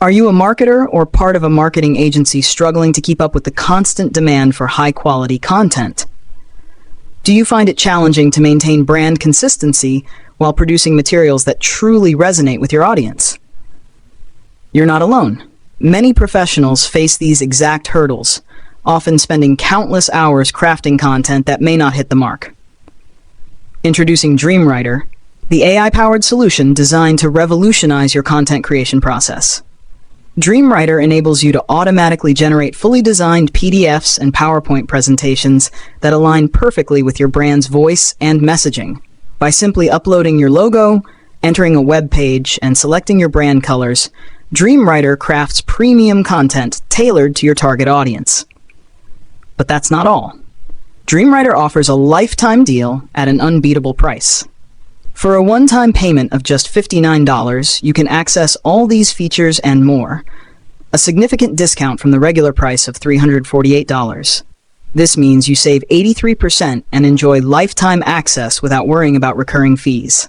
Are you a marketer or part of a marketing agency struggling to keep up with the constant demand for high-quality content? Do you find it challenging to maintain brand consistency while producing materials that truly resonate with your audience? You're not alone. Many professionals face these exact hurdles, often spending countless hours crafting content that may not hit the mark. Introducing Dreamwriter, the AI-powered solution designed to revolutionize your content creation process. Dreamwriter enables you to automatically generate fully designed PDFs and PowerPoint presentations that align perfectly with your brand's voice and messaging. By simply uploading your logo, entering a web page, and selecting your brand colors, Dreamwriter crafts premium content tailored to your target audience. But that's not all. Dreamwriter offers a lifetime deal at an unbeatable price. For a one-time payment of just $59, you can access all these features and more, a significant discount from the regular price of $348. This means you save 83% and enjoy lifetime access without worrying about recurring fees.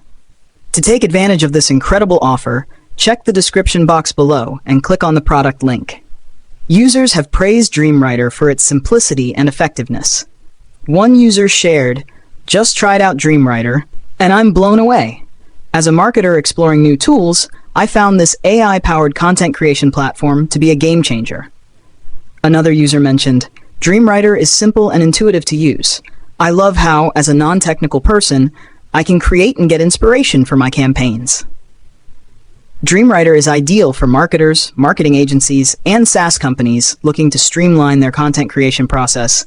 To take advantage of this incredible offer, check the description box below and click on the product link. Users have praised Dreamwriter for its simplicity and effectiveness. One user shared, "Just tried out Dreamwriter, and I'm blown away. As a marketer exploring new tools, I found this AI-powered content creation platform to be a game changer." Another user mentioned, "Dreamwriter is simple and intuitive to use. I love how, as a non-technical person, I can create and get inspiration for my campaigns." Dreamwriter is ideal for marketers, marketing agencies, and SaaS companies looking to streamline their content creation process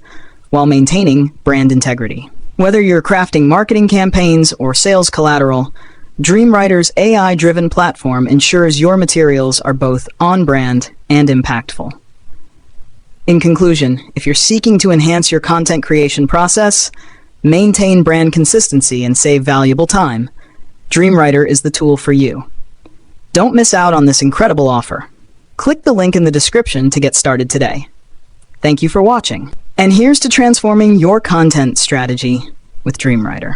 while maintaining brand integrity. Whether you're crafting marketing campaigns or sales collateral, Dreamwriter's AI-driven platform ensures your materials are both on-brand and impactful. In conclusion, if you're seeking to enhance your content creation process, maintain brand consistency, and save valuable time, Dreamwriter is the tool for you. Don't miss out on this incredible offer. Click the link in the description to get started today. Thank you for watching. And here's to transforming your content strategy with Dreamwriter.